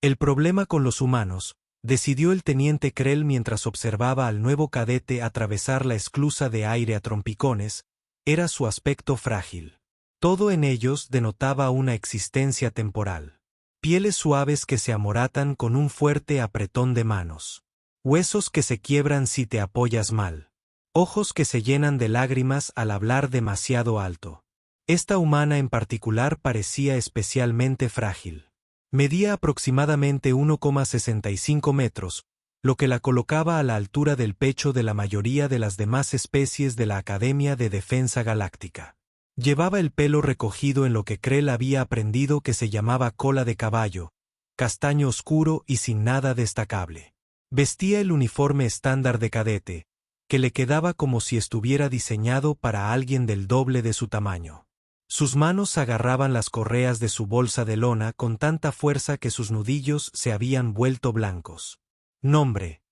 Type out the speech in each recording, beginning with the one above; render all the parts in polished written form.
El problema con los humanos, decidió el teniente Krell mientras observaba al nuevo cadete atravesar la esclusa de aire a trompicones, era su aspecto frágil. Todo en ellos denotaba una existencia temporal. Pieles suaves que se amoratan con un fuerte apretón de manos. Huesos que se quiebran si te apoyas mal. Ojos que se llenan de lágrimas al hablar demasiado alto. Esta humana en particular parecía especialmente frágil. Medía aproximadamente 1,65 metros, lo que la colocaba a la altura del pecho de la mayoría de las demás especies de la Academia de Defensa Galáctica. Llevaba el pelo recogido en lo que Krell había aprendido que se llamaba cola de caballo, castaño oscuro y sin nada destacable. Vestía el uniforme estándar de cadete, que le quedaba como si estuviera diseñado para alguien del doble de su tamaño. Sus manos agarraban las correas de su bolsa de lona con tanta fuerza que sus nudillos se habían vuelto blancos. «¿Nombre?»,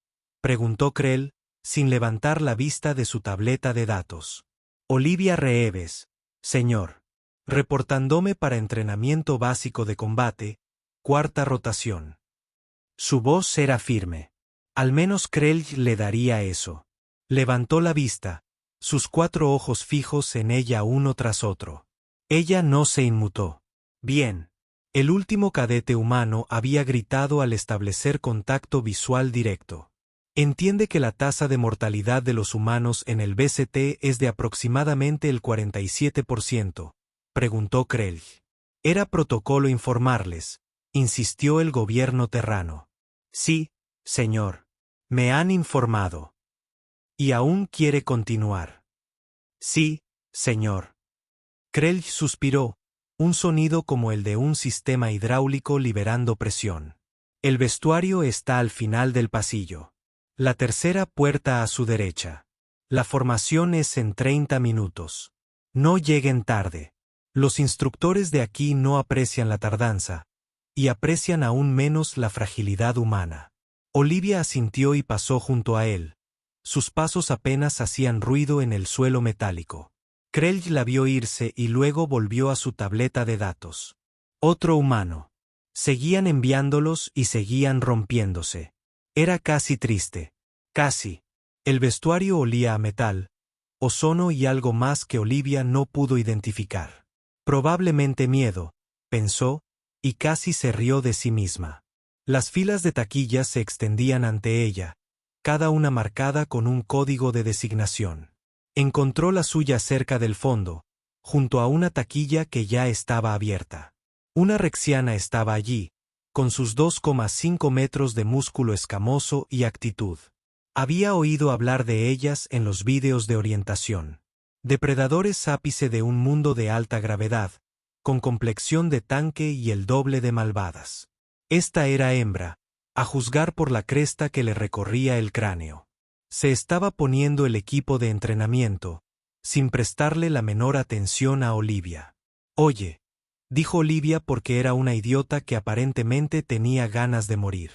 preguntó Krell, sin levantar la vista de su tableta de datos. «Olivia Reeves, señor. Reportándome para entrenamiento básico de combate, cuarta rotación». Su voz era firme. Al menos Krell le daría eso. Levantó la vista, sus 4 ojos fijos en ella uno tras otro. Ella no se inmutó. «Bien». El último cadete humano había gritado al establecer contacto visual directo. «¿Entiende que la tasa de mortalidad de los humanos en el BCT es de aproximadamente el 47%? Preguntó Krell. «Era protocolo informarles», insistió el gobierno terrano. «Sí, señor. Me han informado». «¿Y aún quiere continuar?» «Sí, señor». Krell suspiró, un sonido como el de un sistema hidráulico liberando presión. «El vestuario está al final del pasillo. La tercera puerta a su derecha. La formación es en 30 minutos. No lleguen tarde. Los instructores de aquí no aprecian la tardanza, y aprecian aún menos la fragilidad humana». Olivia asintió y pasó junto a él. Sus pasos apenas hacían ruido en el suelo metálico. Krell la vio irse y luego volvió a su tableta de datos. Otro humano. Seguían enviándolos y seguían rompiéndose. Era casi triste. Casi. El vestuario olía a metal, ozono y algo más que Olivia no pudo identificar. Probablemente miedo, pensó, y casi se rió de sí misma. Las filas de taquillas se extendían ante ella, cada una marcada con un código de designación. Encontró la suya cerca del fondo, junto a una taquilla que ya estaba abierta. Una rexiana estaba allí, con sus 2,5 metros de músculo escamoso y actitud. Había oído hablar de ellas en los vídeos de orientación. Depredadores ápice de un mundo de alta gravedad, con complexión de tanque y el doble de malvadas. Esta era hembra, a juzgar por la cresta que le recorría el cráneo. Se estaba poniendo el equipo de entrenamiento, sin prestarle la menor atención a Olivia. «Oye», dijo Olivia porque era una idiota que aparentemente tenía ganas de morir.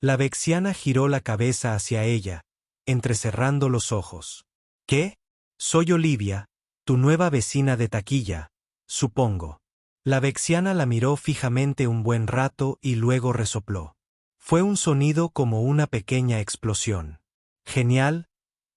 La vexiana giró la cabeza hacia ella, entrecerrando los ojos. «¿Qué? Soy Olivia, tu nueva vecina de taquilla, supongo». La vexiana la miró fijamente un buen rato y luego resopló. Fue un sonido como una pequeña explosión. «Genial,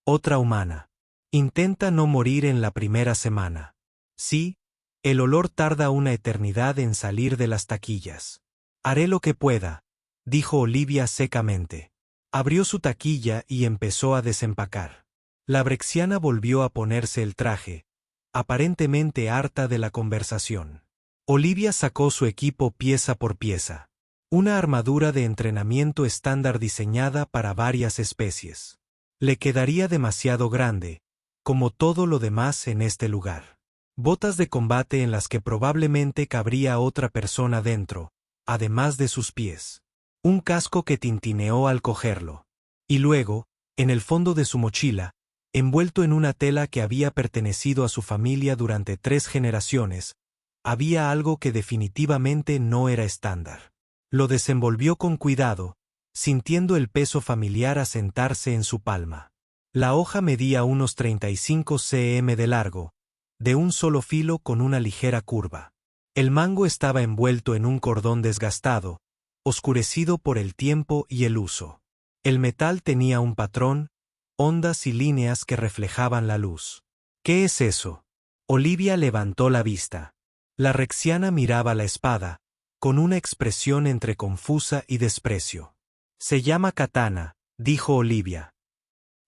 otra humana. Intenta no morir en la primera semana». «Sí, el olor tarda una eternidad en salir de las taquillas». «Haré lo que pueda», dijo Olivia secamente. Abrió su taquilla y empezó a desempacar. La vexiana volvió a ponerse el traje, aparentemente harta de la conversación. Olivia sacó su equipo pieza por pieza. Una armadura de entrenamiento estándar diseñada para varias especies. Le quedaría demasiado grande, como todo lo demás en este lugar. Botas de combate en las que probablemente cabría otra persona dentro, además de sus pies. Un casco que tintineó al cogerlo. Y luego, en el fondo de su mochila, envuelto en una tela que había pertenecido a su familia durante 3 generaciones, había algo que definitivamente no era estándar. Lo desenvolvió con cuidado, sintiendo el peso familiar asentarse en su palma. La hoja medía unos 35 cm de largo, de un solo filo con una ligera curva. El mango estaba envuelto en un cordón desgastado, oscurecido por el tiempo y el uso. El metal tenía un patrón, ondas y líneas que reflejaban la luz. ¿Qué es eso? Olivia levantó la vista. La rexiana miraba la espada, con una expresión entre confusa y desprecio. Se llama katana, dijo Olivia.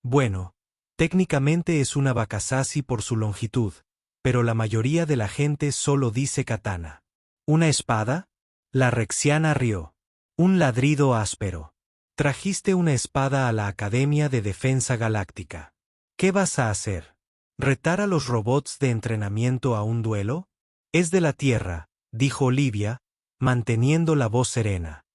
Bueno, técnicamente es una wakizashi por su longitud, pero la mayoría de la gente solo dice katana. ¿Una espada? La rexiana rió. Un ladrido áspero. Trajiste una espada a la Academia de Defensa Galáctica. ¿Qué vas a hacer? ¿Retar a los robots de entrenamiento a un duelo? Es de la Tierra, dijo Olivia, manteniendo la voz serena.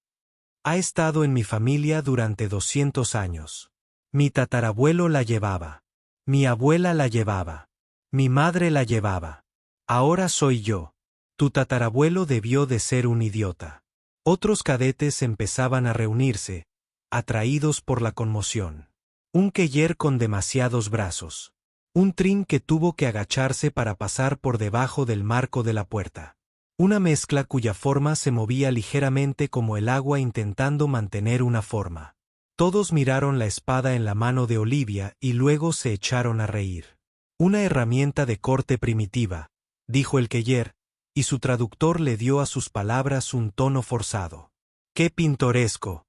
Ha estado en mi familia durante 200 años. Mi tatarabuelo la llevaba. Mi abuela la llevaba. Mi madre la llevaba. Ahora soy yo. Tu tatarabuelo debió de ser un idiota. Otros cadetes empezaban a reunirse, atraídos por la conmoción. Un Keller con demasiados brazos. Un Trin que tuvo que agacharse para pasar por debajo del marco de la puerta. Una mezcla cuya forma se movía ligeramente como el agua intentando mantener una forma. Todos miraron la espada en la mano de Olivia y luego se echaron a reír. Una herramienta de corte primitiva, dijo el Keller, y su traductor le dio a sus palabras un tono forzado. ¡Qué pintoresco!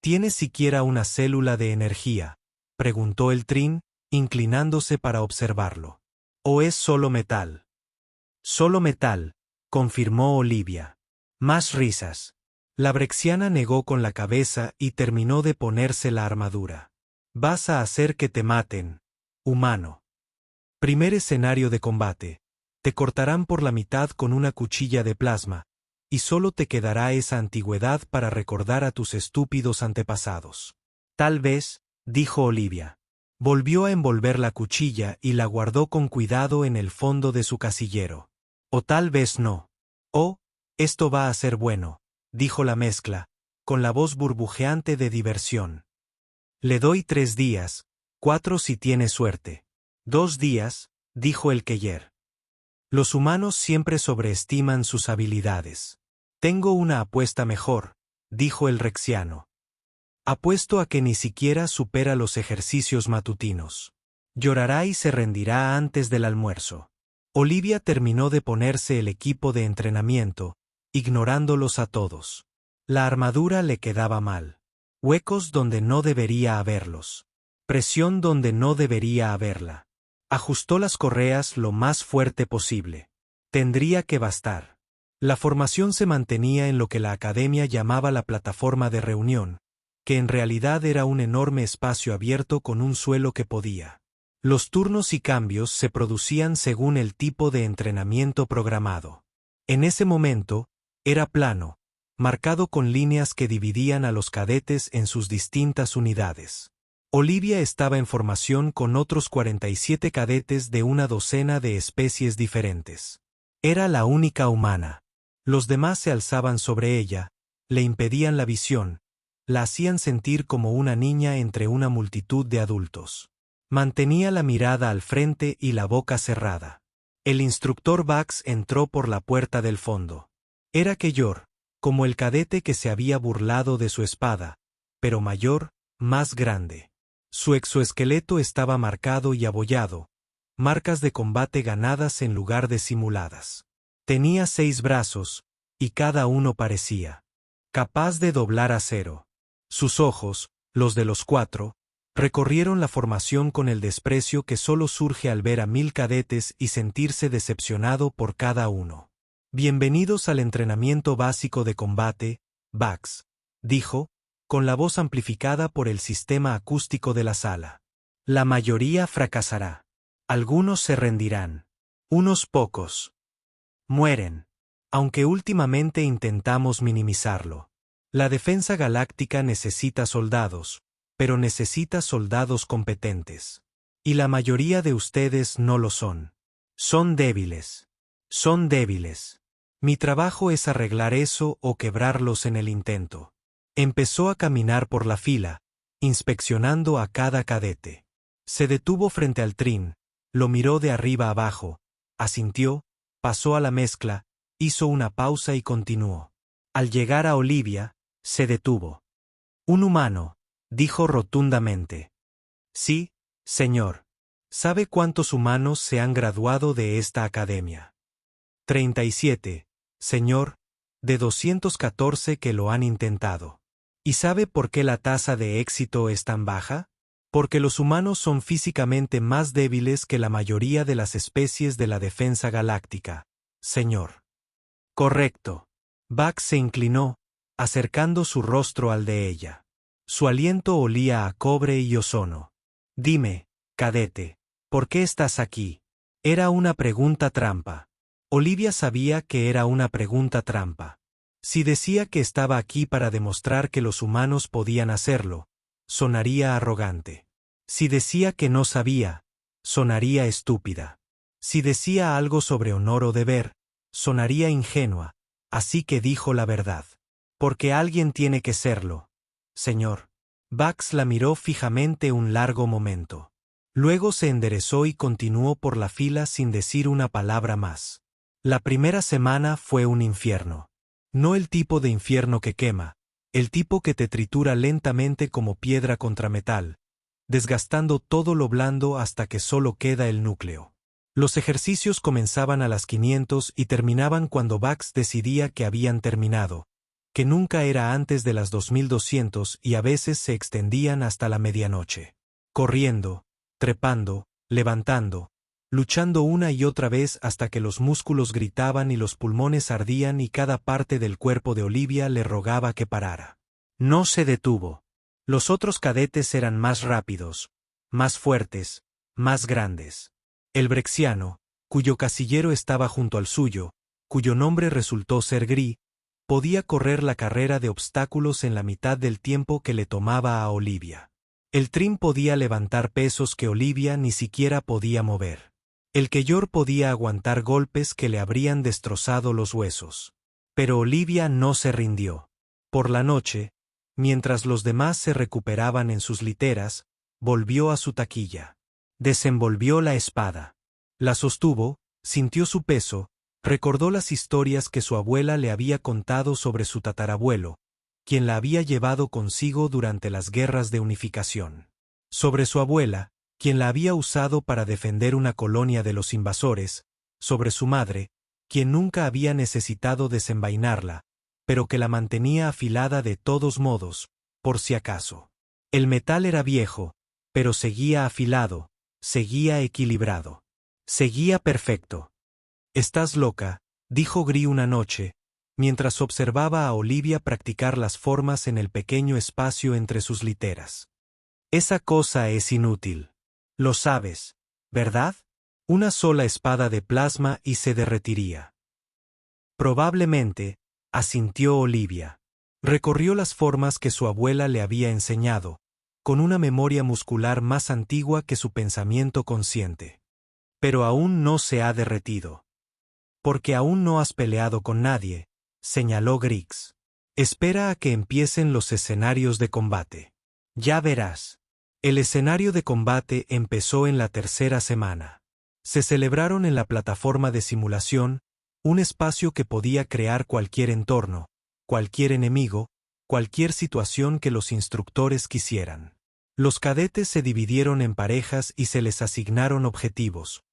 ¿Tiene siquiera una célula de energía?, preguntó el Trin, inclinándose para observarlo. ¿O es solo metal? Solo metal, confirmó Olivia. Más risas. La brexiana negó con la cabeza y terminó de ponerse la armadura. Vas a hacer que te maten, humano. Primer escenario de combate. Te cortarán por la mitad con una cuchilla de plasma, y solo te quedará esa antigüedad para recordar a tus estúpidos antepasados. Tal vez, dijo Olivia. Volvió a envolver la cuchilla y la guardó con cuidado en el fondo de su casillero. O tal vez no. Oh, esto va a ser bueno, dijo la mezcla, con la voz burbujeante de diversión. Le doy 3 días, 4 si tiene suerte. 2 días, dijo el Keller. Los humanos siempre sobreestiman sus habilidades. Tengo una apuesta mejor, dijo el rexiano. Apuesto a que ni siquiera supera los ejercicios matutinos. Llorará y se rendirá antes del almuerzo. Olivia terminó de ponerse el equipo de entrenamiento, ignorándolos a todos. La armadura le quedaba mal. Huecos donde no debería haberlos. Presión donde no debería haberla. Ajustó las correas lo más fuerte posible. Tendría que bastar. La formación se mantenía en lo que la academia llamaba la plataforma de reunión, que en realidad era un enorme espacio abierto con un suelo que podía. Los turnos y cambios se producían según el tipo de entrenamiento programado. En ese momento, era plano, marcado con líneas que dividían a los cadetes en sus distintas unidades. Olivia estaba en formación con otros 47 cadetes de una docena de especies diferentes. Era la única humana. Los demás se alzaban sobre ella, le impedían la visión, la hacían sentir como una niña entre una multitud de adultos. Mantenía la mirada al frente y la boca cerrada. El instructor Bax entró por la puerta del fondo. Era Keller, como el cadete que se había burlado de su espada, pero mayor, más grande. Su exoesqueleto estaba marcado y abollado, marcas de combate ganadas en lugar de simuladas. Tenía 6 brazos, y cada uno parecía capaz de doblar acero. Sus ojos, los de los 4, recorrieron la formación con el desprecio que solo surge al ver a 1000 cadetes y sentirse decepcionado por cada uno. Bienvenidos al entrenamiento básico de combate, Bax, dijo, con la voz amplificada por el sistema acústico de la sala. La mayoría fracasará. Algunos se rendirán. Unos pocos mueren. Aunque últimamente intentamos minimizarlo. La defensa galáctica necesita soldados, pero necesita soldados competentes. Y la mayoría de ustedes no lo son. Son débiles. Son débiles. Mi trabajo es arreglar eso o quebrarlos en el intento. Empezó a caminar por la fila, inspeccionando a cada cadete. Se detuvo frente al Trin, lo miró de arriba abajo, asintió, pasó a la mezcla, hizo una pausa y continuó. Al llegar a Olivia, Se detuvo. Un humano, dijo rotundamente. Sí, señor. ¿Sabe cuántos humanos se han graduado de esta academia? 37, señor, de 214 que lo han intentado. ¿Y sabe por qué la tasa de éxito es tan baja? Porque los humanos son físicamente más débiles que la mayoría de las especies de la defensa galáctica, señor. Correcto. Buck se inclinó, acercando su rostro al de ella. Su aliento olía a cobre y ozono. Dime, cadete, ¿por qué estás aquí? Era una pregunta trampa. Olivia sabía que era una pregunta trampa. Si decía que estaba aquí para demostrar que los humanos podían hacerlo, sonaría arrogante. Si decía que no sabía, sonaría estúpida. Si decía algo sobre honor o deber, sonaría ingenua, así que dijo la verdad. Porque alguien tiene que serlo, señor. Bugs la miró fijamente un largo momento. Luego se enderezó y continuó por la fila sin decir una palabra más. La primera semana fue un infierno. No el tipo de infierno que quema, el tipo que te tritura lentamente como piedra contra metal, desgastando todo lo blando hasta que solo queda el núcleo. Los ejercicios comenzaban a las 500 y terminaban cuando Bugs decidía que habían terminado, que nunca era antes de las 2200 y a veces se extendían hasta la medianoche. Corriendo, trepando, levantando, luchando una y otra vez hasta que los músculos gritaban y los pulmones ardían y cada parte del cuerpo de Olivia le rogaba que parara. No se detuvo. Los otros cadetes eran más rápidos, más fuertes, más grandes. El brexiano, cuyo casillero estaba junto al suyo, cuyo nombre resultó ser Gris, podía correr la carrera de obstáculos en la mitad del tiempo que le tomaba a Olivia. El Trim podía levantar pesos que Olivia ni siquiera podía mover. El Keyor podía aguantar golpes que le habrían destrozado los huesos. Pero Olivia no se rindió. Por la noche, mientras los demás se recuperaban en sus literas, volvió a su taquilla. Desenvolvió la espada. La sostuvo, sintió su peso, recordó las historias que su abuela le había contado sobre su tatarabuelo, quien la había llevado consigo durante las guerras de unificación. Sobre su abuela, quien la había usado para defender una colonia de los invasores, sobre su madre, quien nunca había necesitado desenvainarla, pero que la mantenía afilada de todos modos, por si acaso. El metal era viejo, pero seguía afilado, seguía equilibrado. Seguía perfecto. «Estás loca», dijo Gris una noche, mientras observaba a Olivia practicar las formas en el pequeño espacio entre sus literas. «Esa cosa es inútil. Lo sabes, ¿verdad? Una sola espada de plasma y se derretiría». «Probablemente», asintió Olivia. Recorrió las formas que su abuela le había enseñado, con una memoria muscular más antigua que su pensamiento consciente. «Pero aún no se ha derretido». «Porque aún no has peleado con nadie», señaló Griggs. «Espera a que empiecen los escenarios de combate. Ya verás». El escenario de combate empezó en la tercera semana. Se celebraron en la plataforma de simulación, un espacio que podía crear cualquier entorno, cualquier enemigo, cualquier situación que los instructores quisieran. Los cadetes se dividieron en parejas y se les asignaron objetivos: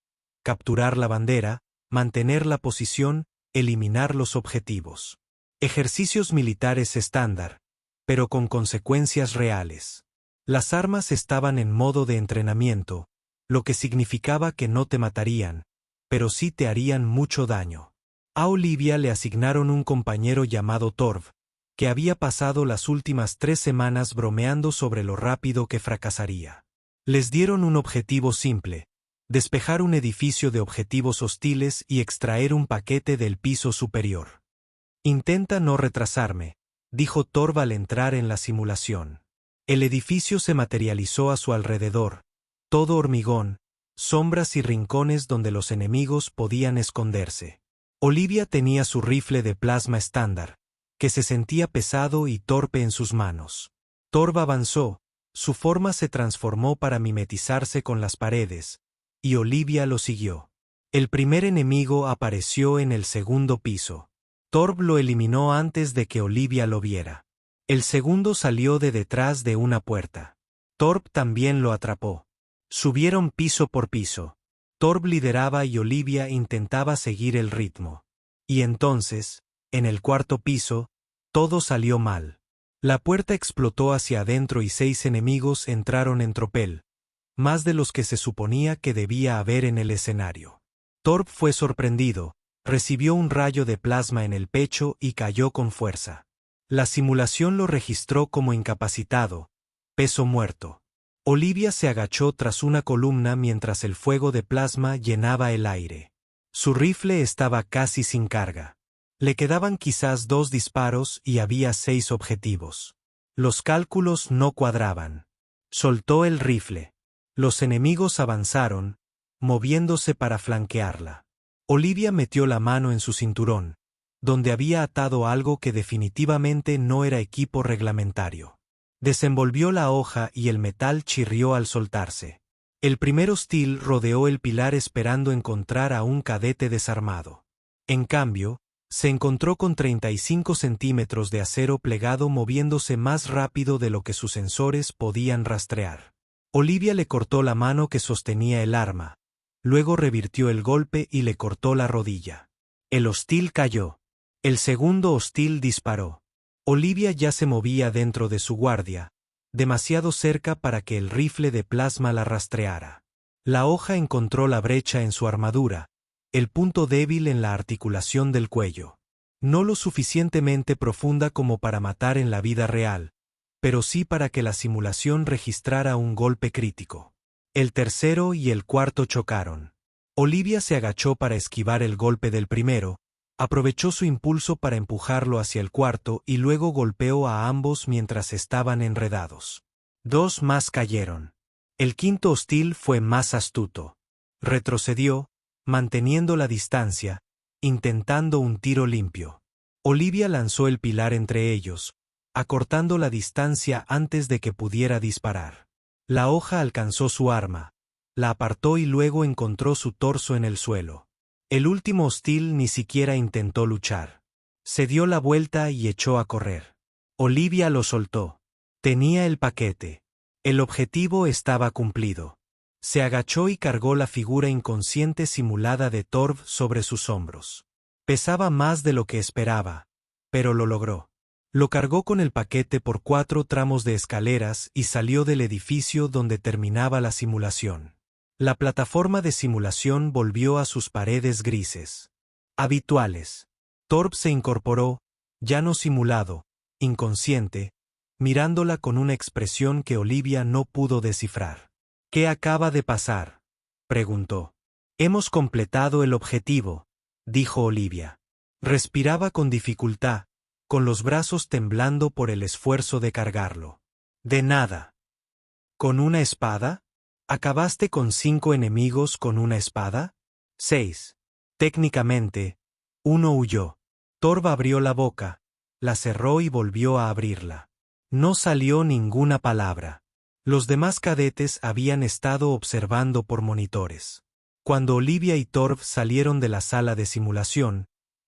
capturar la bandera, mantener la posición, eliminar los objetivos. Ejercicios militares estándar, pero con consecuencias reales. Las armas estaban en modo de entrenamiento, lo que significaba que no te matarían, pero sí te harían mucho daño. A Olivia le asignaron un compañero llamado Torv, que había pasado las últimas 3 semanas bromeando sobre lo rápido que fracasaría. Les dieron un objetivo simple: despejar un edificio de objetivos hostiles y extraer un paquete del piso superior. «Intenta no retrasarme», dijo Torv al entrar en la simulación. El edificio se materializó a su alrededor, todo hormigón, sombras y rincones donde los enemigos podían esconderse. Olivia tenía su rifle de plasma estándar, que se sentía pesado y torpe en sus manos. Torv avanzó, su forma se transformó para mimetizarse con las paredes, y Olivia lo siguió. El primer enemigo apareció en el segundo piso. Torv lo eliminó antes de que Olivia lo viera. El segundo salió de detrás de una puerta. Thorpe también lo atrapó. Subieron piso por piso. Thorpe lideraba y Olivia intentaba seguir el ritmo. Y entonces, en el cuarto piso, todo salió mal. La puerta explotó hacia adentro y 6 enemigos entraron en tropel, más de los que se suponía que debía haber en el escenario. Thorpe fue sorprendido, recibió un rayo de plasma en el pecho y cayó con fuerza. La simulación lo registró como incapacitado, peso muerto. Olivia se agachó tras una columna mientras el fuego de plasma llenaba el aire. Su rifle estaba casi sin carga. Le quedaban quizás 2 disparos y había 6 objetivos. Los cálculos no cuadraban. Soltó el rifle. Los enemigos avanzaron, moviéndose para flanquearla. Olivia metió la mano en su cinturón, donde había atado algo que definitivamente no era equipo reglamentario. Desenvolvió la hoja y el metal chirrió al soltarse. El primer hostil rodeó el pilar esperando encontrar a un cadete desarmado. En cambio, se encontró con 35 centímetros de acero plegado moviéndose más rápido de lo que sus sensores podían rastrear. Olivia le cortó la mano que sostenía el arma, luego revirtió el golpe y le cortó la rodilla. El hostil cayó. El segundo hostil disparó. Olivia ya se movía dentro de su guardia, demasiado cerca para que el rifle de plasma la rastreara. La hoja encontró la brecha en su armadura, el punto débil en la articulación del cuello. No lo suficientemente profunda como para matar en la vida real, pero sí para que la simulación registrara un golpe crítico. El tercero y el cuarto chocaron. Olivia se agachó para esquivar el golpe del primero, aprovechó su impulso para empujarlo hacia el cuarto y luego golpeó a ambos mientras estaban enredados. 2 más cayeron. El quinto hostil fue más astuto. Retrocedió, manteniendo la distancia, intentando un tiro limpio. Olivia lanzó el pilar entre ellos, acortando la distancia antes de que pudiera disparar. La hoja alcanzó su arma, la apartó y luego encontró su torso en el suelo. El último hostil ni siquiera intentó luchar. Se dio la vuelta y echó a correr. Olivia lo soltó. Tenía el paquete. El objetivo estaba cumplido. Se agachó y cargó la figura inconsciente simulada de Thorpe sobre sus hombros. Pesaba más de lo que esperaba, pero lo logró. Lo cargó con el paquete por 4 tramos de escaleras y salió del edificio donde terminaba la simulación. La plataforma de simulación volvió a sus paredes grises. Habituales. Thorpe se incorporó, ya no simulado, inconsciente, mirándola con una expresión que Olivia no pudo descifrar. ¿Qué acaba de pasar?, preguntó. Hemos completado el objetivo, dijo Olivia. Respiraba con dificultad, con los brazos temblando por el esfuerzo de cargarlo. De nada. ¿Con una espada? ¿Acabaste con 5 enemigos con una espada? 6. Técnicamente, uno huyó. Thorpe abrió la boca, la cerró y volvió a abrirla. No salió ninguna palabra. Los demás cadetes habían estado observando por monitores. Cuando Olivia y Thorpe salieron de la sala de simulación,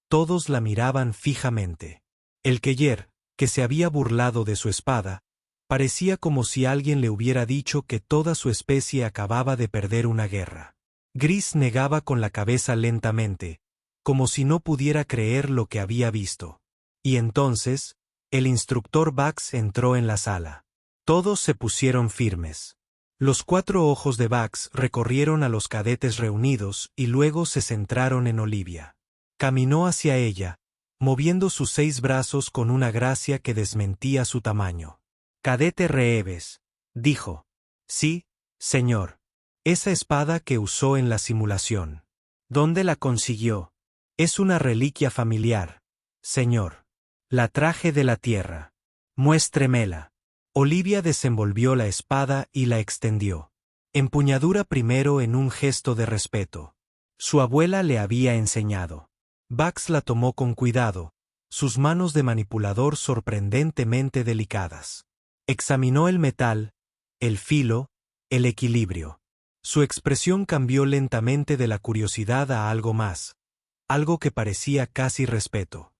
todos la miraban fijamente. El Keller, que se había burlado de su espada, parecía como si alguien le hubiera dicho que toda su especie acababa de perder una guerra. Gris negaba con la cabeza lentamente, como si no pudiera creer lo que había visto. Y entonces, el instructor Bax entró en la sala. Todos se pusieron firmes. Los 4 ojos de Bax recorrieron a los cadetes reunidos y luego se centraron en Olivia. Caminó hacia ella, moviendo sus 6 brazos con una gracia que desmentía su tamaño. «Cadete Reeves», dijo. «Sí, señor. Esa espada que usó en la simulación. ¿Dónde la consiguió?» «Es una reliquia familiar, señor. La traje de la tierra. Muéstremela». Olivia desenvolvió la espada y la extendió. Empuñadura primero en un gesto de respeto. Su abuela le había enseñado. Bax la tomó con cuidado, sus manos de manipulador sorprendentemente delicadas. Examinó el metal, el filo, el equilibrio. Su expresión cambió lentamente de la curiosidad a algo más, algo que parecía casi respeto.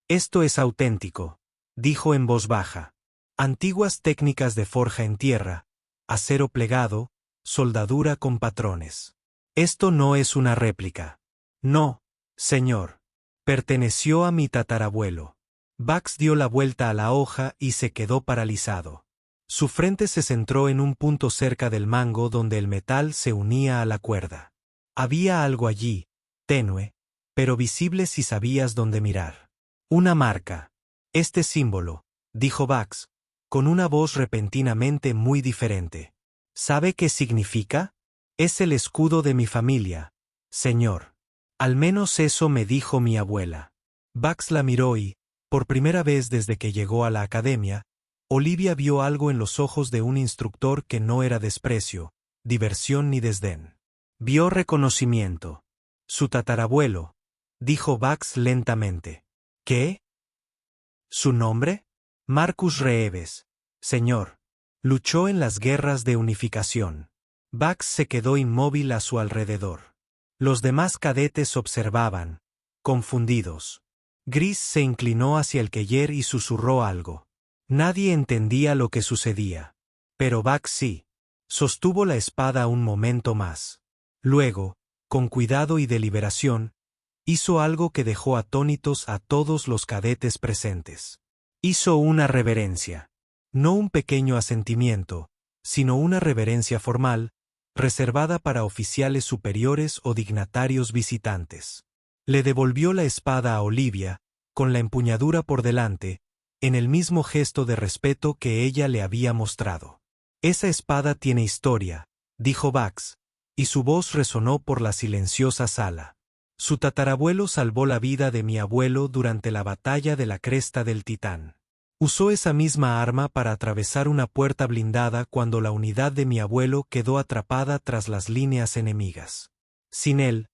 «Esto es auténtico», dijo en voz baja. Antiguas técnicas de forja en tierra, acero plegado, soldadura con patrones. Esto no es una réplica. No, señor. Perteneció a mi tatarabuelo. Bugs dio la vuelta a la hoja y se quedó paralizado. Su frente se centró en un punto cerca del mango donde el metal se unía a la cuerda. Había algo allí, tenue, pero visible si sabías dónde mirar. Una marca. Este símbolo, dijo Bugs, con una voz repentinamente muy diferente. ¿Sabe qué significa? Es el escudo de mi familia, señor. Al menos eso me dijo mi abuela. Bugs la miró y, por primera vez desde que llegó a la academia, Olivia vio algo en los ojos de un instructor que no era desprecio, diversión ni desdén. Vio reconocimiento. Su tatarabuelo, dijo Bugs lentamente. ¿Qué? ¿Su nombre? Marcus Reeves, señor. Luchó en las guerras de unificación. Bugs se quedó inmóvil a su alrededor. Los demás cadetes observaban, confundidos. Gris se inclinó hacia el Keller y susurró algo. Nadie entendía lo que sucedía. Pero Bugs sí. Sostuvo la espada un momento más. Luego, con cuidado y deliberación, hizo algo que dejó atónitos a todos los cadetes presentes. Hizo una reverencia. No un pequeño asentimiento, sino una reverencia formal, reservada para oficiales superiores o dignatarios visitantes. Le devolvió la espada a Olivia, con la empuñadura por delante, en el mismo gesto de respeto que ella le había mostrado. Esa espada tiene historia, dijo Bugs, y su voz resonó por la silenciosa sala. Su tatarabuelo salvó la vida de mi abuelo durante la batalla de la Cresta del Titán. Usó esa misma arma para atravesar una puerta blindada cuando la unidad de mi abuelo quedó atrapada tras las líneas enemigas. Sin él,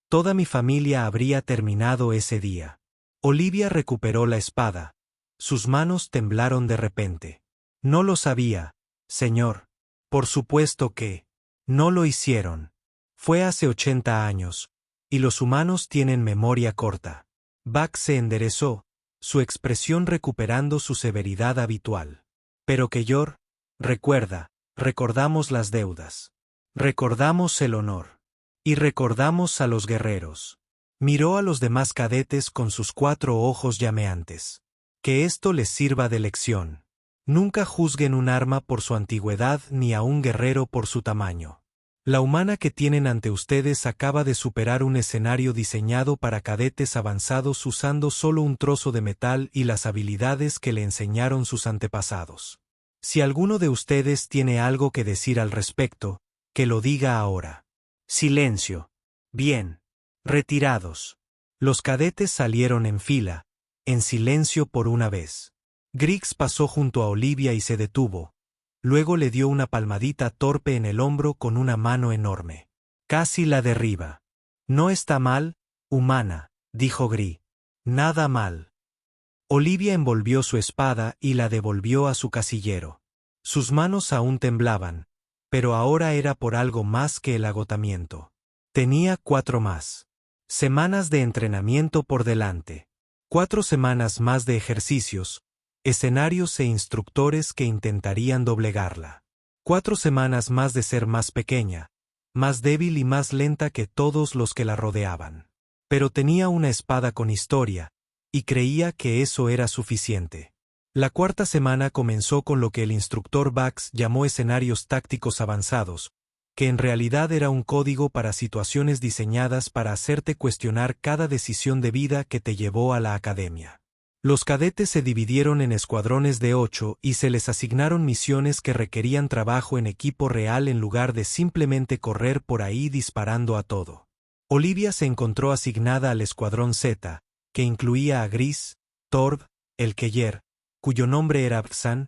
toda mi familia habría terminado ese día. Olivia recuperó la espada. Sus manos temblaron de repente. No lo sabía, señor. Por supuesto que no lo hicieron. Fue hace 80 años, y los humanos tienen memoria corta. Bugs se enderezó, su expresión recuperando su severidad habitual. Pero Keyor, recuerda, recordamos las deudas. Recordamos el honor. Y recordamos a los guerreros. Miró a los demás cadetes con sus 4 ojos llameantes. Que esto les sirva de lección. Nunca juzguen un arma por su antigüedad ni a un guerrero por su tamaño. La humana que tienen ante ustedes acaba de superar un escenario diseñado para cadetes avanzados usando solo un trozo de metal y las habilidades que le enseñaron sus antepasados. Si alguno de ustedes tiene algo que decir al respecto, que lo diga ahora. Silencio. Bien. Retirados. Los cadetes salieron en fila, en silencio por una vez. Griggs pasó junto a Olivia y se detuvo. Luego le dio una palmadita torpe en el hombro con una mano enorme. Casi la derriba. No está mal, humana, dijo Gris. Nada mal. Olivia envolvió su espada y la devolvió a su casillero. Sus manos aún temblaban, pero ahora era por algo más que el agotamiento. Tenía 4 más. Semanas de entrenamiento por delante. 4 semanas más de ejercicios, escenarios e instructores que intentarían doblegarla. 4 semanas más de ser más pequeña, más débil y más lenta que todos los que la rodeaban. Pero tenía una espada con historia, y creía que eso era suficiente. La 4ª semana comenzó con lo que el instructor Bugs llamó escenarios tácticos avanzados, que en realidad era un código para situaciones diseñadas para hacerte cuestionar cada decisión de vida que te llevó a la academia. Los cadetes se dividieron en escuadrones de 8 y se les asignaron misiones que requerían trabajo en equipo real en lugar de simplemente correr por ahí disparando a todo. Olivia se encontró asignada al escuadrón Z, que incluía a Gris, Torb, el Keller, cuyo nombre era Bxan,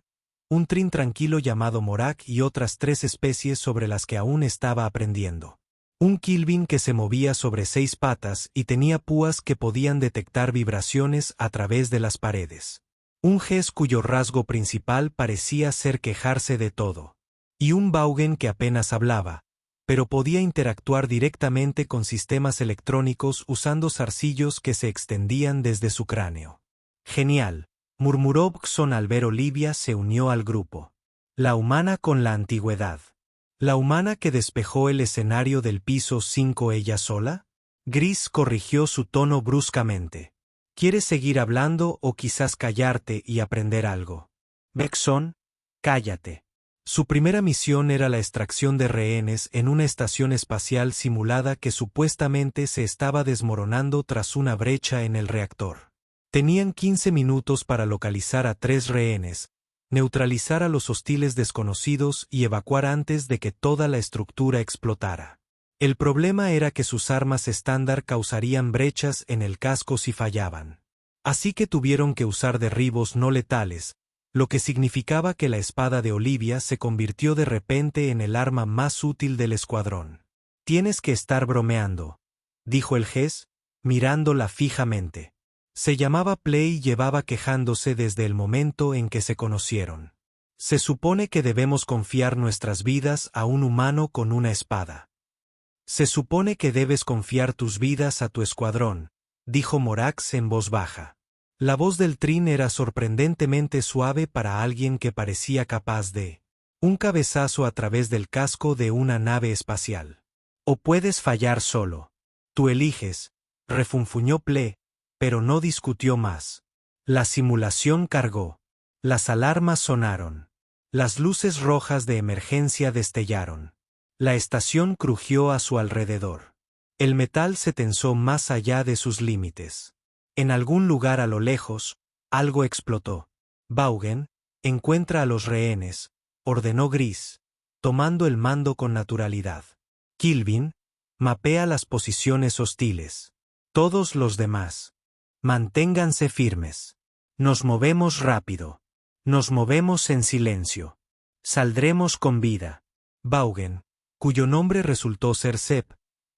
un trin tranquilo llamado Morak y otras 3 especies sobre las que aún estaba aprendiendo. Un Kilvin que se movía sobre 6 patas y tenía púas que podían detectar vibraciones a través de las paredes. Un Ges cuyo rasgo principal parecía ser quejarse de todo. Y un Baugen que apenas hablaba, pero podía interactuar directamente con sistemas electrónicos usando zarcillos que se extendían desde su cráneo. Genial, murmuró Buxton al ver Olivia se unió al grupo. La humana con la antigüedad. ¿La humana que despejó el escenario del piso 5 ella sola? Gris corrigió su tono bruscamente. ¿Quieres seguir hablando o quizás callarte y aprender algo? Buxton, cállate. Su primera misión era la extracción de rehenes en una estación espacial simulada que supuestamente se estaba desmoronando tras una brecha en el reactor. Tenían 15 minutos para localizar a 3 rehenes, neutralizar a los hostiles desconocidos y evacuar antes de que toda la estructura explotara. El problema era que sus armas estándar causarían brechas en el casco si fallaban. Así que tuvieron que usar derribos no letales, lo que significaba que la espada de Olivia se convirtió de repente en el arma más útil del escuadrón. «Tienes que estar bromeando», dijo el Ges, mirándola fijamente. Se llamaba Play y llevaba quejándose desde el momento en que se conocieron. Se supone que debemos confiar nuestras vidas a un humano con una espada. Se supone que debes confiar tus vidas a tu escuadrón, dijo Morax en voz baja. La voz del Trin era sorprendentemente suave para alguien que parecía capaz de un cabezazo a través del casco de una nave espacial. O puedes fallar solo. Tú eliges, refunfuñó Ple, pero no discutió más. La simulación cargó. Las alarmas sonaron. Las luces rojas de emergencia destellaron. La estación crujió a su alrededor. El metal se tensó más allá de sus límites. En algún lugar a lo lejos, algo explotó. Vaughan, encuentra a los rehenes, ordenó Gris, tomando el mando con naturalidad. Kilvin, mapea las posiciones hostiles. Todos los demás. Manténganse firmes. Nos movemos rápido. Nos movemos en silencio. Saldremos con vida. Vaughan, cuyo nombre resultó ser Sepp,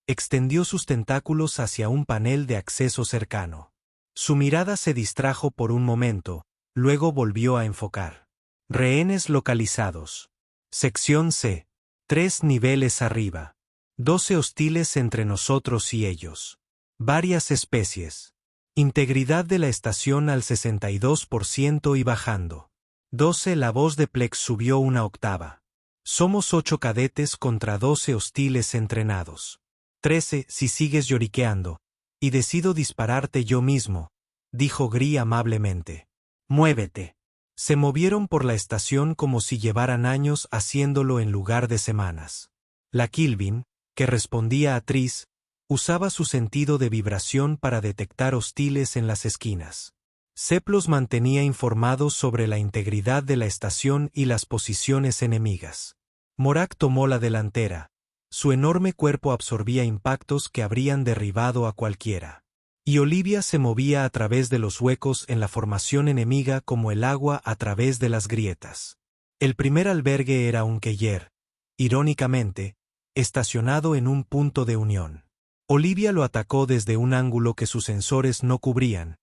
extendió sus tentáculos hacia un panel de acceso cercano. Su mirada se distrajo por un momento, luego volvió a enfocar. Rehenes localizados. Sección C. 3 niveles arriba. 12 hostiles entre nosotros y ellos. Varias especies. Integridad de la estación al 62% y bajando. 12. La voz de Plex subió una octava. Somos 8 cadetes contra 12 hostiles entrenados. 13. Si sigues lloriqueando, y decido dispararte yo mismo, dijo Gris amablemente. Muévete. Se movieron por la estación como si llevaran años haciéndolo en lugar de semanas. La Kilvin, que respondía a Tris, usaba su sentido de vibración para detectar hostiles en las esquinas. Sepp los mantenía informados sobre la integridad de la estación y las posiciones enemigas. Morak tomó la delantera. Su enorme cuerpo absorbía impactos que habrían derribado a cualquiera. Y Olivia se movía a través de los huecos en la formación enemiga como el agua a través de las grietas. El primer albergue era un Keller, irónicamente, estacionado en un punto de unión. Olivia lo atacó desde un ángulo que sus sensores no cubrían,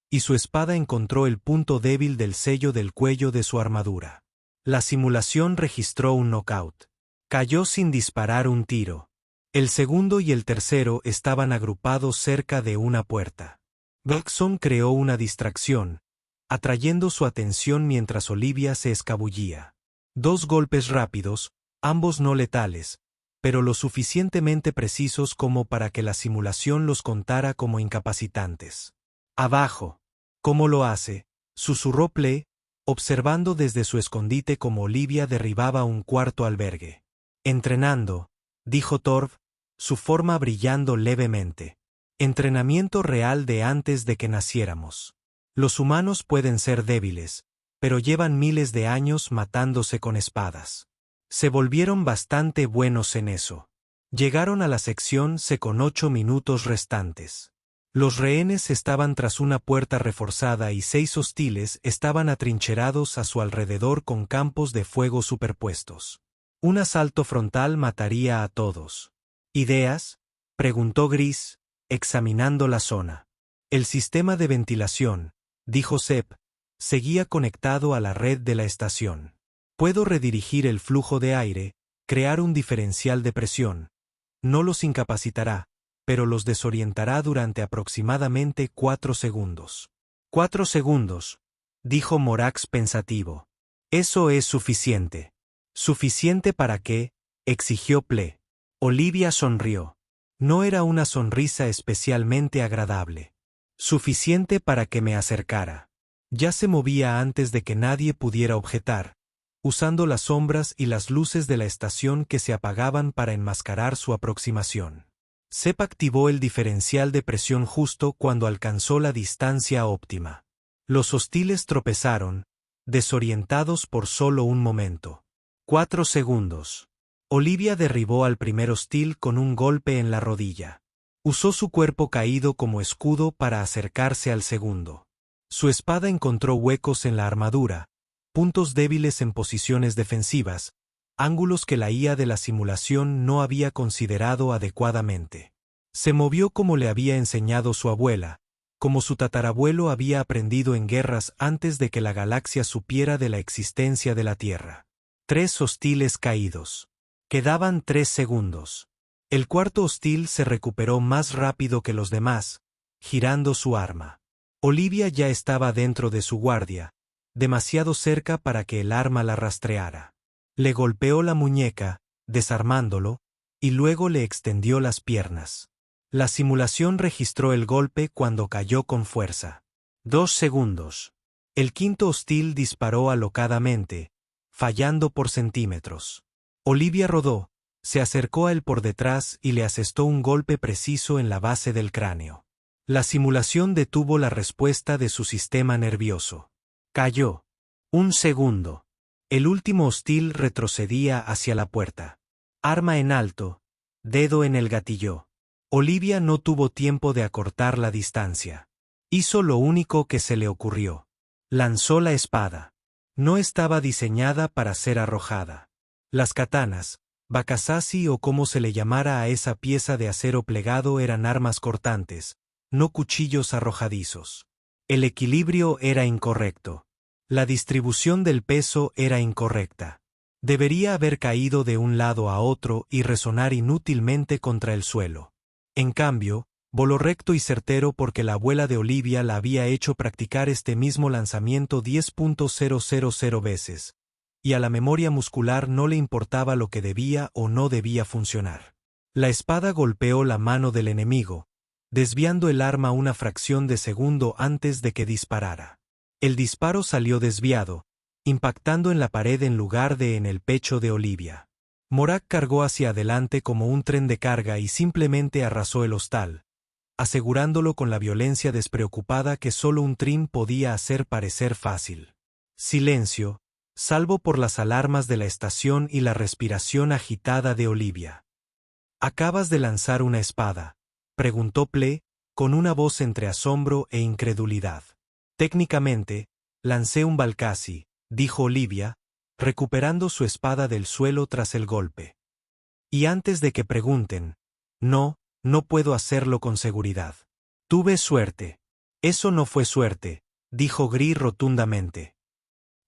y su espada encontró el punto débil del sello del cuello de su armadura. La simulación registró un knockout. Cayó sin disparar un tiro. El segundo y el tercero estaban agrupados cerca de una puerta. Buxton creó una distracción, atrayendo su atención mientras Olivia se escabullía. 2 golpes rápidos, ambos no letales, pero lo suficientemente precisos como para que la simulación los contara como incapacitantes. Abajo. ¿Cómo lo hace?, susurró Ple, observando desde su escondite cómo Olivia derribaba un cuarto albergue. Entrenando, dijo Torv, su forma brillando levemente. Entrenamiento real de antes de que naciéramos. Los humanos pueden ser débiles, pero llevan miles de años matándose con espadas. Se volvieron bastante buenos en eso. Llegaron a la sección C con 8 minutos restantes. Los rehenes estaban tras una puerta reforzada y 6 hostiles estaban atrincherados a su alrededor con campos de fuego superpuestos. Un asalto frontal mataría a todos. ¿Ideas?, preguntó Gris, examinando la zona. El sistema de ventilación, dijo Sepp, seguía conectado a la red de la estación. Puedo redirigir el flujo de aire, crear un diferencial de presión. No los incapacitará, pero los desorientará durante aproximadamente 4 segundos. 4 segundos, dijo Morax pensativo. Eso es suficiente. ¿Suficiente para qué? Exigió Ple. Olivia sonrió. No era una sonrisa especialmente agradable. Suficiente para que me acercara. Ya se movía antes de que nadie pudiera objetar, usando las sombras y las luces de la estación que se apagaban para enmascarar su aproximación. Sepp activó el diferencial de presión justo cuando alcanzó la distancia óptima. Los hostiles tropezaron, desorientados por solo un momento. 4 segundos. Olivia derribó al primer hostil con un golpe en la rodilla. Usó su cuerpo caído como escudo para acercarse al segundo. Su espada encontró huecos en la armadura, puntos débiles en posiciones defensivas, ángulos que la IA de la simulación no había considerado adecuadamente. Se movió como le había enseñado su abuela, como su tatarabuelo había aprendido en guerras antes de que la galaxia supiera de la existencia de la Tierra. 3 hostiles caídos. Quedaban 3 segundos. El cuarto hostil se recuperó más rápido que los demás, girando su arma. Olivia ya estaba dentro de su guardia, demasiado cerca para que el arma la rastreara. Le golpeó la muñeca, desarmándolo, y luego le extendió las piernas. La simulación registró el golpe cuando cayó con fuerza. 2 segundos. El quinto hostil disparó alocadamente, fallando por centímetros. Olivia rodó, se acercó a él por detrás y le asestó un golpe preciso en la base del cráneo. La simulación detuvo la respuesta de su sistema nervioso. Cayó. 1 segundo. El último hostil retrocedía hacia la puerta. Arma en alto, dedo en el gatillo. Olivia no tuvo tiempo de acortar la distancia. Hizo lo único que se le ocurrió. Lanzó la espada. No estaba diseñada para ser arrojada. Las katanas, Bakasashi o como se le llamara a esa pieza de acero plegado, eran armas cortantes, no cuchillos arrojadizos. El equilibrio era incorrecto. La distribución del peso era incorrecta. Debería haber caído de un lado a otro y resonar inútilmente contra el suelo. En cambio, voló recto y certero porque la abuela de Olivia la había hecho practicar este mismo lanzamiento 10.000 veces, y a la memoria muscular no le importaba lo que debía o no debía funcionar. La espada golpeó la mano del enemigo, desviando el arma una fracción de segundo antes de que disparara. El disparo salió desviado, impactando en la pared en lugar de en el pecho de Olivia. Morak cargó hacia adelante como un tren de carga y simplemente arrasó el hostal, asegurándolo con la violencia despreocupada que solo un trin podía hacer parecer fácil. Silencio, salvo por las alarmas de la estación y la respiración agitada de Olivia. «¿Acabas de lanzar una espada?», preguntó Ple, con una voz entre asombro e incredulidad. «Técnicamente, lancé un Balcasi», dijo Olivia, recuperando su espada del suelo tras el golpe. «Y antes de que pregunten, no puedo hacerlo con seguridad. Tuve suerte». «Eso no fue suerte», dijo Gris rotundamente.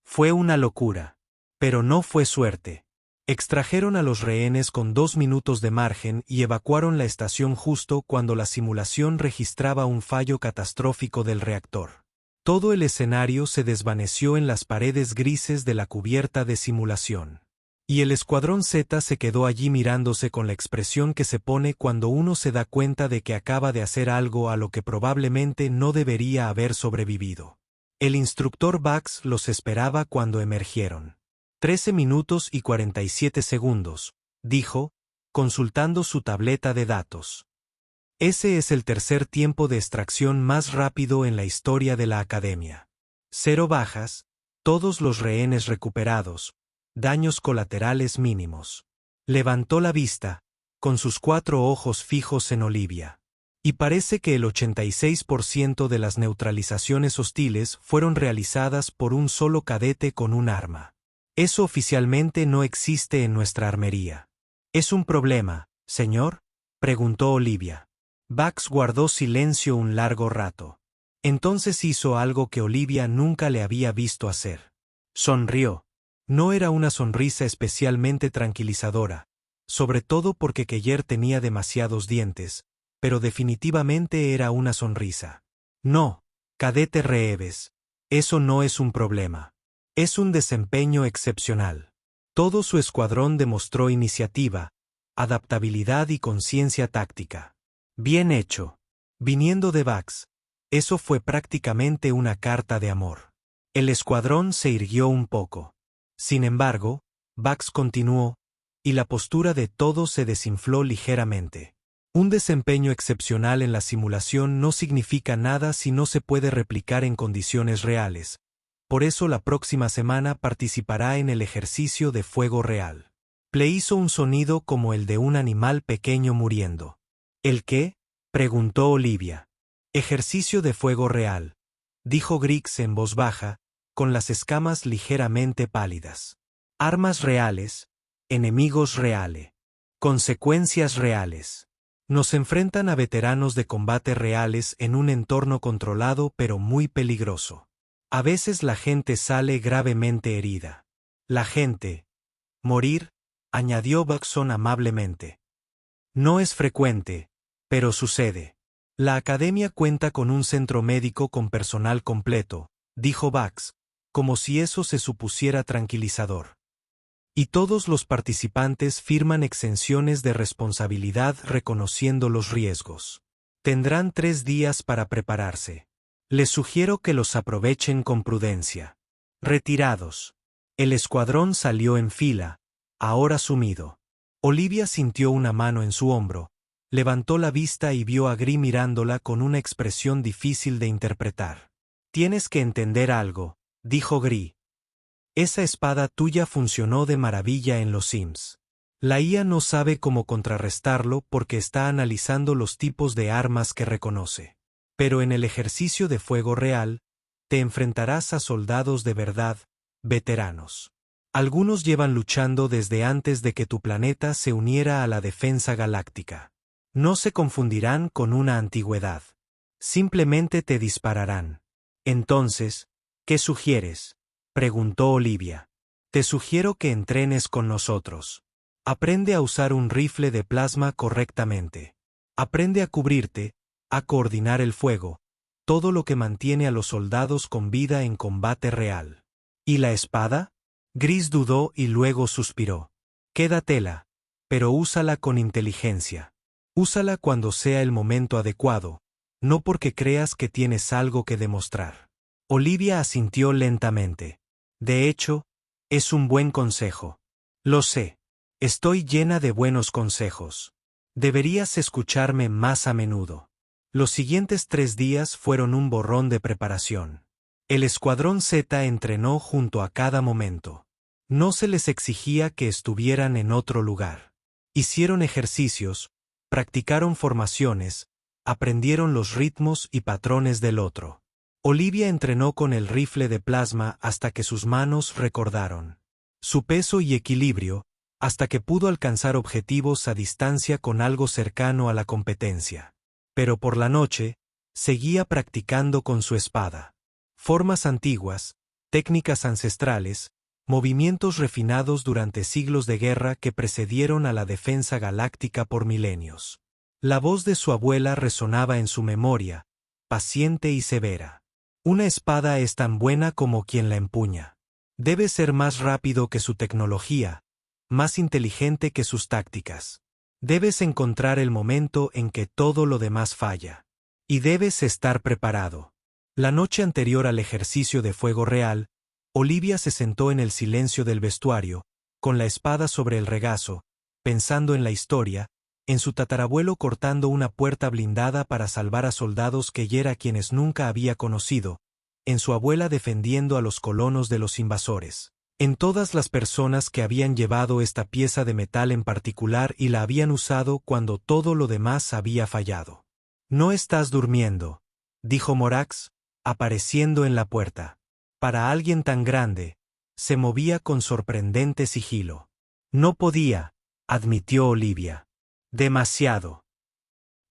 «Fue una locura. Pero no fue suerte». Extrajeron a los rehenes con 2 minutos de margen y evacuaron la estación justo cuando la simulación registraba un fallo catastrófico del reactor. Todo el escenario se desvaneció en las paredes grises de la cubierta de simulación. Y el Escuadrón Z se quedó allí mirándose con la expresión que se pone cuando uno se da cuenta de que acaba de hacer algo a lo que probablemente no debería haber sobrevivido. El instructor Bax los esperaba cuando emergieron. 13 minutos y 47 segundos, dijo, consultando su tableta de datos. Ese es el tercer tiempo de extracción más rápido en la historia de la Academia. 0 bajas, todos los rehenes recuperados, daños colaterales mínimos. Levantó la vista, con sus 4 ojos fijos en Olivia. Y parece que el 86% de las neutralizaciones hostiles fueron realizadas por un solo cadete con un arma. Eso oficialmente no existe en nuestra armería. ¿Es un problema, señor?, preguntó Olivia. Bax guardó silencio un largo rato. Entonces hizo algo que Olivia nunca le había visto hacer. Sonrió. No era una sonrisa especialmente tranquilizadora, sobre todo porque Keller tenía demasiados dientes, pero definitivamente era una sonrisa. No, cadete Reeves, Eso no es un problema. Es un desempeño excepcional. Todo su escuadrón demostró iniciativa, adaptabilidad y conciencia táctica. Bien hecho. Viniendo de Bugs, eso fue prácticamente una carta de amor. El escuadrón se irguió un poco. Sin embargo, Bugs continuó, y la postura de todos se desinfló ligeramente. Un desempeño excepcional en la simulación no significa nada si no se puede replicar en condiciones reales. Por eso la próxima semana participará en el ejercicio de fuego real. Ple hizo un sonido como el de un animal pequeño muriendo. ¿El qué?, preguntó Olivia. Ejercicio de fuego real, dijo Griggs en voz baja, con las escamas ligeramente pálidas. Armas reales, enemigos reales, consecuencias reales. Nos enfrentan a veteranos de combate reales en un entorno controlado pero muy peligroso. A veces la gente sale gravemente herida. La gente. Morir, añadió Buxton amablemente. No es frecuente, pero sucede. La academia cuenta con un centro médico con personal completo, dijo Bugs, como si eso se supusiera tranquilizador. Y todos los participantes firman exenciones de responsabilidad reconociendo los riesgos. Tendrán 3 días para prepararse. Les sugiero que los aprovechen con prudencia. Retirados. El escuadrón salió en fila, ahora sumido. Olivia sintió una mano en su hombro, levantó la vista y vio a Gree mirándola con una expresión difícil de interpretar. Tienes que entender algo, dijo Gree. Esa espada tuya funcionó de maravilla en los Sims. La IA no sabe cómo contrarrestarlo porque está analizando los tipos de armas que reconoce. Pero en el ejercicio de fuego real, te enfrentarás a soldados de verdad, veteranos. Algunos llevan luchando desde antes de que tu planeta se uniera a la defensa galáctica. No se confundirán con una antigüedad. Simplemente te dispararán. Entonces, ¿qué sugieres?, preguntó Olivia. Te sugiero que entrenes con nosotros. Aprende a usar un rifle de plasma correctamente. Aprende a cubrirte, a coordinar el fuego, todo lo que mantiene a los soldados con vida en combate real. ¿Y la espada? Gris dudó y luego suspiró. Quédatela, pero úsala con inteligencia. Úsala cuando sea el momento adecuado, no porque creas que tienes algo que demostrar. Olivia asintió lentamente. De hecho, es un buen consejo. Lo sé. Estoy llena de buenos consejos. Deberías escucharme más a menudo. Los siguientes 3 días fueron un borrón de preparación. El Escuadrón Z entrenó junto a cada momento. No se les exigía que estuvieran en otro lugar. Hicieron ejercicios, practicaron formaciones, aprendieron los ritmos y patrones del otro. Olivia entrenó con el rifle de plasma hasta que sus manos recordaron su peso y equilibrio, hasta que pudo alcanzar objetivos a distancia con algo cercano a la competencia. Pero por la noche, seguía practicando con su espada. Formas antiguas, técnicas ancestrales, movimientos refinados durante siglos de guerra que precedieron a la defensa galáctica por milenios. La voz de su abuela resonaba en su memoria, paciente y severa. Una espada es tan buena como quien la empuña. Debe ser más rápido que su tecnología, más inteligente que sus tácticas. Debes encontrar el momento en que todo lo demás falla. Y debes estar preparado. La noche anterior al ejercicio de fuego real, Olivia se sentó en el silencio del vestuario, con la espada sobre el regazo, pensando en la historia, en su tatarabuelo cortando una puerta blindada para salvar a soldados que hiera quienes nunca había conocido, en su abuela defendiendo a los colonos de los invasores, en todas las personas que habían llevado esta pieza de metal en particular y la habían usado cuando todo lo demás había fallado. No estás durmiendo, dijo Morax, apareciendo en la puerta. Para alguien tan grande, se movía con sorprendente sigilo. No podía, admitió Olivia. Demasiado.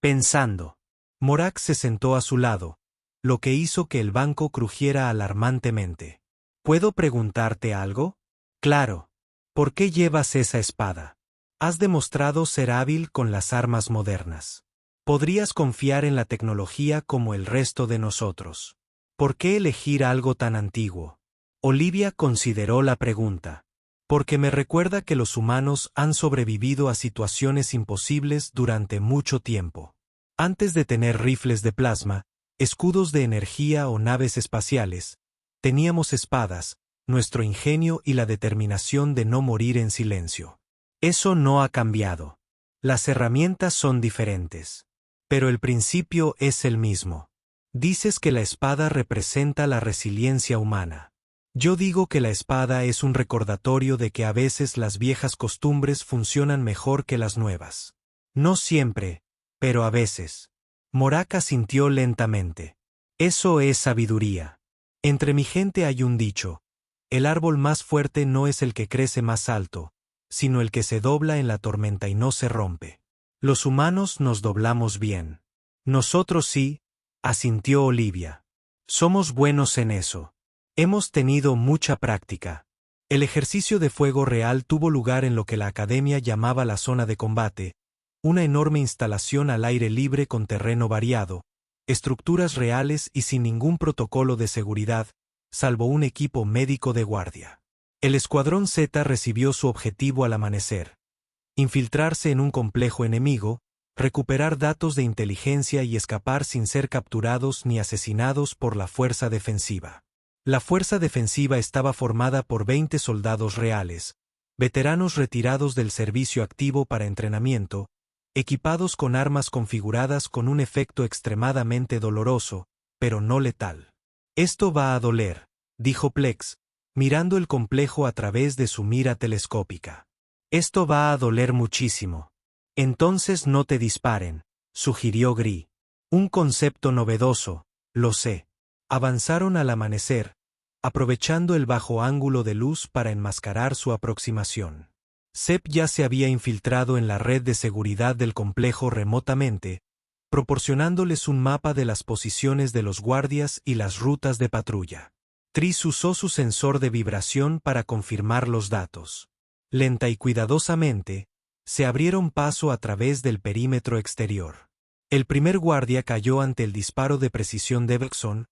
Pensando. Morax se sentó a su lado, lo que hizo que el banco crujiera alarmantemente. ¿Puedo preguntarte algo? Claro. ¿Por qué llevas esa espada? Has demostrado ser hábil con las armas modernas. Podrías confiar en la tecnología como el resto de nosotros. ¿Por qué elegir algo tan antiguo? Olivia consideró la pregunta. Porque me recuerda que los humanos han sobrevivido a situaciones imposibles durante mucho tiempo. Antes de tener rifles de plasma, escudos de energía o naves espaciales, teníamos espadas, nuestro ingenio y la determinación de no morir en silencio. Eso no ha cambiado. Las herramientas son diferentes. Pero el principio es el mismo. Dices que la espada representa la resiliencia humana. Yo digo que la espada es un recordatorio de que a veces las viejas costumbres funcionan mejor que las nuevas. No siempre, pero a veces. Morak asintió lentamente. Eso es sabiduría. Entre mi gente hay un dicho: el árbol más fuerte no es el que crece más alto, sino el que se dobla en la tormenta y no se rompe. Los humanos nos doblamos bien. Nosotros sí, asintió Olivia. Somos buenos en eso. Hemos tenido mucha práctica. El ejercicio de fuego real tuvo lugar en lo que la academia llamaba la zona de combate, una enorme instalación al aire libre con terreno variado, estructuras reales y sin ningún protocolo de seguridad, salvo un equipo médico de guardia. El Escuadrón Z recibió su objetivo al amanecer: infiltrarse en un complejo enemigo, recuperar datos de inteligencia y escapar sin ser capturados ni asesinados por la fuerza defensiva. La fuerza defensiva estaba formada por 20 soldados reales, veteranos retirados del servicio activo para entrenamiento, equipados con armas configuradas con un efecto extremadamente doloroso, pero no letal. Esto va a doler, dijo Plex, mirando el complejo a través de su mira telescópica. Esto va a doler muchísimo. Entonces no te disparen, sugirió Gri. Un concepto novedoso, lo sé. Avanzaron al amanecer, aprovechando el bajo ángulo de luz para enmascarar su aproximación. Sepp ya se había infiltrado en la red de seguridad del complejo remotamente, proporcionándoles un mapa de las posiciones de los guardias y las rutas de patrulla. Tris usó su sensor de vibración para confirmar los datos. Lenta y cuidadosamente, se abrieron paso a través del perímetro exterior. El primer guardia cayó ante el disparo de precisión de Bexon,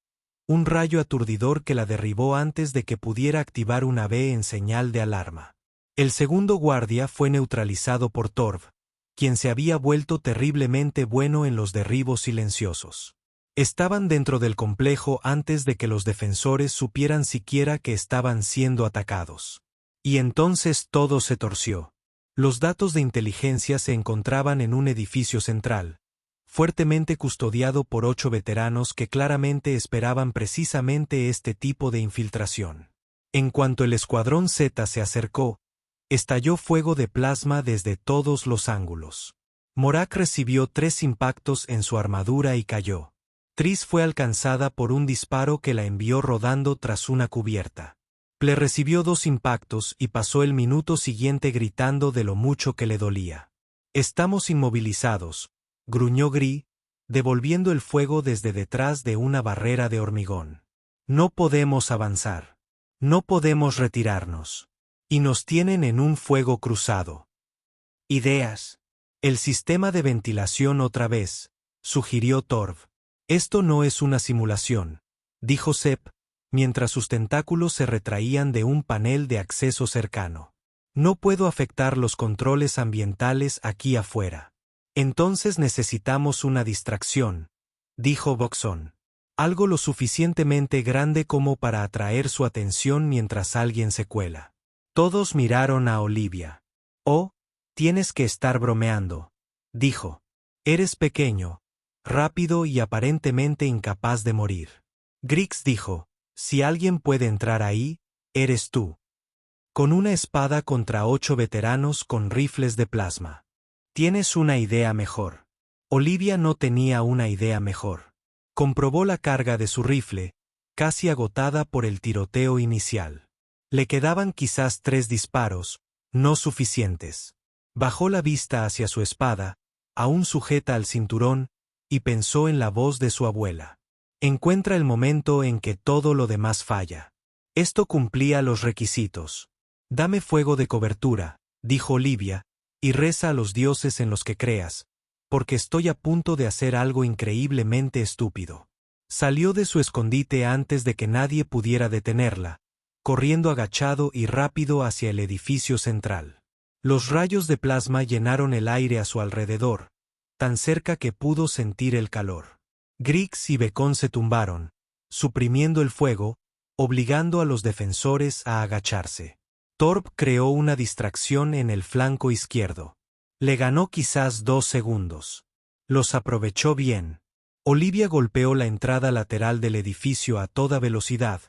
un rayo aturdidor que la derribó antes de que pudiera activar una B en señal de alarma. El segundo guardia fue neutralizado por Torv, quien se había vuelto terriblemente bueno en los derribos silenciosos. Estaban dentro del complejo antes de que los defensores supieran siquiera que estaban siendo atacados. Y entonces todo se torció. Los datos de inteligencia se encontraban en un edificio central, fuertemente custodiado por 8 veteranos que claramente esperaban precisamente este tipo de infiltración. En cuanto el Escuadrón Z se acercó, estalló fuego de plasma desde todos los ángulos. Morak recibió 3 impactos en su armadura y cayó. Tris fue alcanzada por un disparo que la envió rodando tras una cubierta. Ple recibió 2 impactos y pasó el minuto siguiente gritando de lo mucho que le dolía. Estamos inmovilizados, gruñó Gri, devolviendo el fuego desde detrás de una barrera de hormigón. No podemos avanzar. No podemos retirarnos. Y nos tienen en un fuego cruzado. Ideas. El sistema de ventilación otra vez, sugirió Torv. Esto no es una simulación, dijo Sepp, mientras sus tentáculos se retraían de un panel de acceso cercano. No puedo afectar los controles ambientales aquí afuera. Entonces necesitamos una distracción, dijo Boxon. Algo lo suficientemente grande como para atraer su atención mientras alguien se cuela. Todos miraron a Olivia. Oh, tienes que estar bromeando, dijo. Eres pequeño, rápido y aparentemente incapaz de morir. Griggs dijo, si alguien puede entrar ahí, eres tú. Con una espada contra 8 veteranos con rifles de plasma. Tienes una idea mejor. Olivia no tenía una idea mejor. Comprobó la carga de su rifle, casi agotada por el tiroteo inicial. Le quedaban quizás 3 disparos, no suficientes. Bajó la vista hacia su espada, aún sujeta al cinturón, y pensó en la voz de su abuela. Encuentra el momento en que todo lo demás falla. Esto cumplía los requisitos. Dame fuego de cobertura, dijo Olivia, y reza a los dioses en los que creas, porque estoy a punto de hacer algo increíblemente estúpido. Salió de su escondite antes de que nadie pudiera detenerla, corriendo agachado y rápido hacia el edificio central. Los rayos de plasma llenaron el aire a su alrededor, tan cerca que pudo sentir el calor. Griggs y Beacon se tumbaron, suprimiendo el fuego, obligando a los defensores a agacharse. Thorpe creó una distracción en el flanco izquierdo. Le ganó quizás 2 segundos. Los aprovechó bien. Olivia golpeó la entrada lateral del edificio a toda velocidad.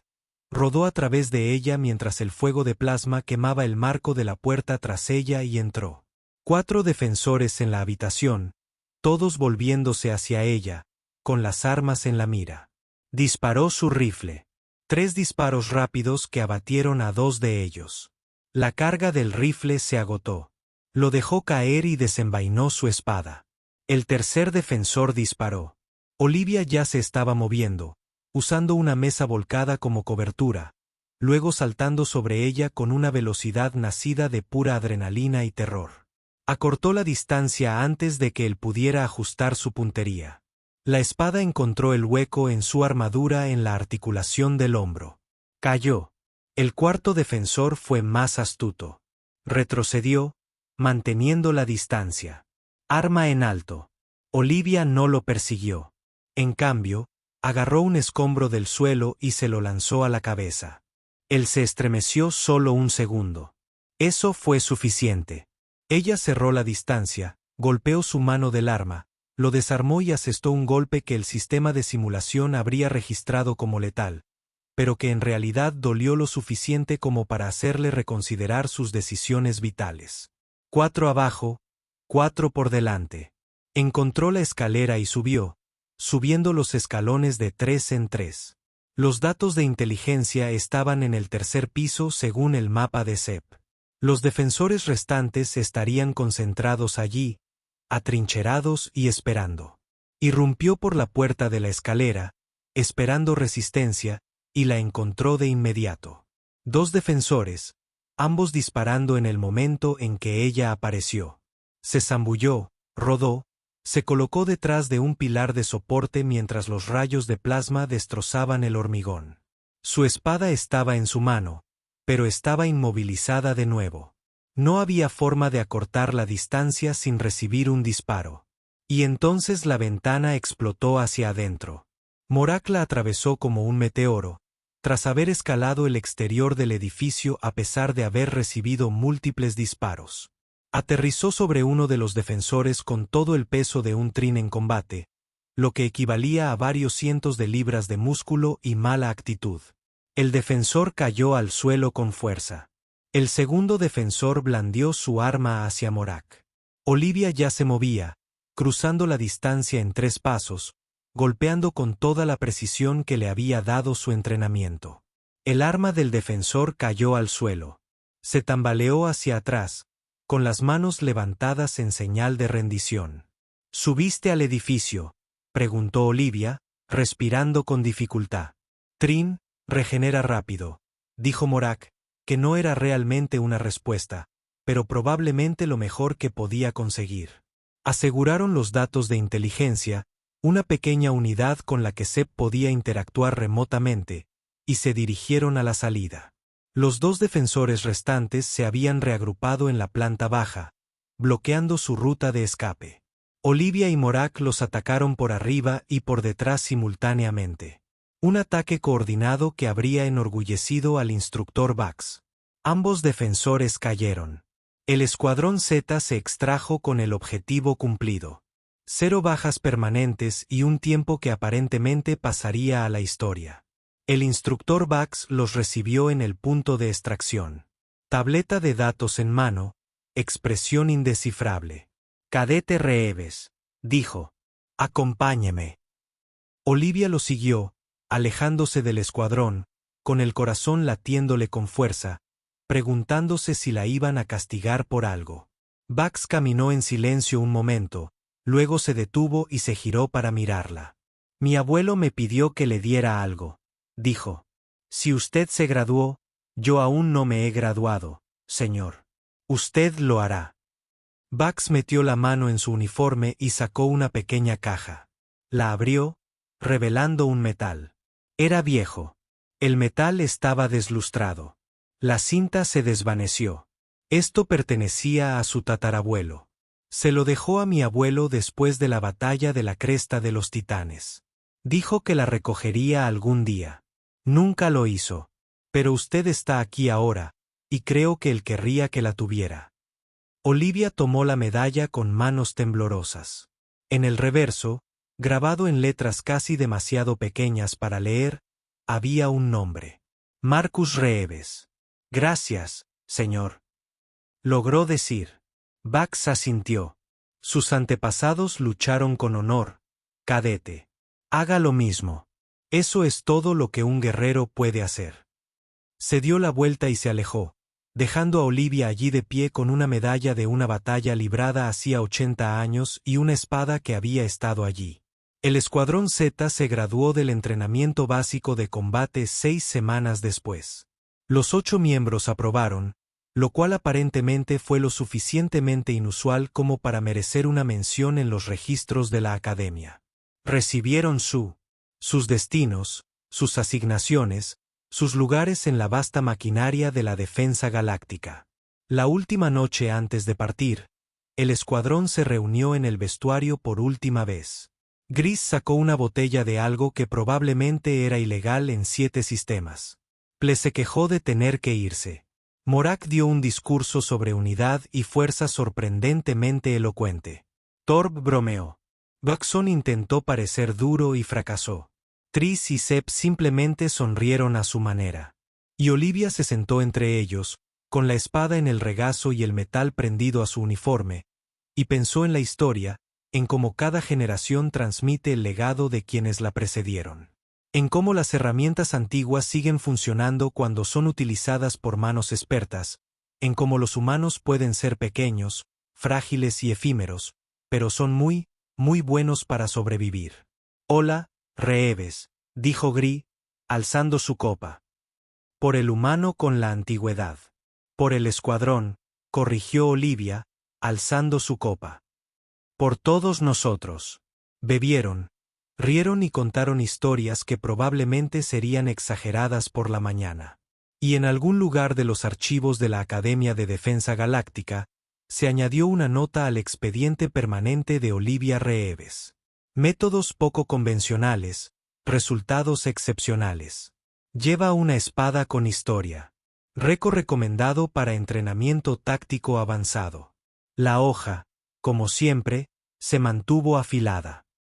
Rodó a través de ella mientras el fuego de plasma quemaba el marco de la puerta tras ella y entró. 4 defensores en la habitación, todos volviéndose hacia ella, con las armas en la mira. Disparó su rifle. 3 disparos rápidos que abatieron a 2 de ellos. La carga del rifle se agotó. Lo dejó caer y desenvainó su espada. El tercer defensor disparó. Olivia ya se estaba moviendo, usando una mesa volcada como cobertura, luego saltando sobre ella con una velocidad nacida de pura adrenalina y terror. Acortó la distancia antes de que él pudiera ajustar su puntería. La espada encontró el hueco en su armadura en la articulación del hombro. Cayó. El cuarto defensor fue más astuto. Retrocedió, manteniendo la distancia. Arma en alto. Olivia no lo persiguió. En cambio, agarró un escombro del suelo y se lo lanzó a la cabeza. Él se estremeció solo un segundo. Eso fue suficiente. Ella cerró la distancia, golpeó su mano del arma, lo desarmó y asestó un golpe que el sistema de simulación habría registrado como letal, pero que en realidad dolió lo suficiente como para hacerle reconsiderar sus decisiones vitales. 4 abajo, 4 por delante. Encontró la escalera y subió, subiendo los escalones de 3 en 3. Los datos de inteligencia estaban en el tercer piso según el mapa de Sepp. Los defensores restantes estarían concentrados allí, atrincherados y esperando. Irrumpió por la puerta de la escalera, esperando resistencia, y la encontró de inmediato. 2 defensores, ambos disparando en el momento en que ella apareció. Se zambulló, rodó, se colocó detrás de un pilar de soporte mientras los rayos de plasma destrozaban el hormigón. Su espada estaba en su mano, pero estaba inmovilizada de nuevo. No había forma de acortar la distancia sin recibir un disparo. Y entonces la ventana explotó hacia adentro. Morak la atravesó como un meteoro, tras haber escalado el exterior del edificio a pesar de haber recibido múltiples disparos. Aterrizó sobre uno de los defensores con todo el peso de un trin en combate, lo que equivalía a varios cientos de libras de músculo y mala actitud. El defensor cayó al suelo con fuerza. El segundo defensor blandió su arma hacia Morak. Olivia ya se movía, cruzando la distancia en 3 pasos, golpeando con toda la precisión que le había dado su entrenamiento. El arma del defensor cayó al suelo. Se tambaleó hacia atrás, con las manos levantadas en señal de rendición. ¿Subiste al edificio?, preguntó Olivia, respirando con dificultad. Trin, regenera rápido, dijo Morak, que no era realmente una respuesta, pero probablemente lo mejor que podía conseguir. Aseguraron los datos de inteligencia, una pequeña unidad con la que Sepp podía interactuar remotamente, y se dirigieron a la salida. Los 2 defensores restantes se habían reagrupado en la planta baja, bloqueando su ruta de escape. Olivia y Morak los atacaron por arriba y por detrás simultáneamente. Un ataque coordinado que habría enorgullecido al instructor Bax. Ambos defensores cayeron. El escuadrón Z se extrajo con el objetivo cumplido. 0 bajas permanentes y un tiempo que aparentemente pasaría a la historia. El instructor Bax los recibió en el punto de extracción. Tableta de datos en mano, expresión indescifrable. Cadete Reeves, dijo. Acompáñeme. Olivia lo siguió, alejándose del escuadrón, con el corazón latiéndole con fuerza, preguntándose si la iban a castigar por algo. Bax caminó en silencio un momento, luego se detuvo y se giró para mirarla. Mi abuelo me pidió que le diera algo, dijo. Si usted se graduó, yo aún no me he graduado, señor. Usted lo hará. Bax metió la mano en su uniforme y sacó una pequeña caja. La abrió, revelando un metal. Era viejo. El metal estaba deslustrado. La cinta se desvaneció. Esto pertenecía a su tatarabuelo. Se lo dejó a mi abuelo después de la batalla de la Cresta de los Titanes. Dijo que la recogería algún día. Nunca lo hizo. Pero usted está aquí ahora, y creo que él querría que la tuviera. Olivia tomó la medalla con manos temblorosas. En el reverso, grabado en letras casi demasiado pequeñas para leer, había un nombre. Marcus Reeves. Gracias, señor. Logró decir. Bax asintió. Sus antepasados lucharon con honor, cadete. Haga lo mismo. Eso es todo lo que un guerrero puede hacer. Se dio la vuelta y se alejó, dejando a Olivia allí de pie con una medalla de una batalla librada hacía 80 años y una espada que había estado allí. El Escuadrón Z se graduó del entrenamiento básico de combate 6 semanas después. Los 8 miembros aprobaron, lo cual aparentemente fue lo suficientemente inusual como para merecer una mención en los registros de la Academia. Recibieron sus destinos, sus asignaciones, sus lugares en la vasta maquinaria de la defensa galáctica. La última noche antes de partir, el escuadrón se reunió en el vestuario por última vez. Gris sacó una botella de algo que probablemente era ilegal en 7 sistemas. Ple se quejó de tener que irse. Morak dio un discurso sobre unidad y fuerza sorprendentemente elocuente. Torb bromeó. Buxton intentó parecer duro y fracasó. Tris y Sep simplemente sonrieron a su manera. Y Olivia se sentó entre ellos, con la espada en el regazo y el metal prendido a su uniforme, y pensó en la historia, en cómo cada generación transmite el legado de quienes la precedieron. En cómo las herramientas antiguas siguen funcionando cuando son utilizadas por manos expertas, en cómo los humanos pueden ser pequeños, frágiles y efímeros, pero son muy, muy buenos para sobrevivir. Hola, Reeves, dijo Gris, alzando su copa. Por el humano con la antigüedad. Por el escuadrón, corrigió Olivia, alzando su copa. Por todos nosotros. Bebieron, rieron y contaron historias que probablemente serían exageradas por la mañana. Y en algún lugar de los archivos de la Academia de Defensa Galáctica, se añadió una nota al expediente permanente de Olivia Reeves. Métodos poco convencionales, resultados excepcionales. Lleva una espada con historia. Récord recomendado para entrenamiento táctico avanzado. La hoja, como siempre, se mantuvo afilada.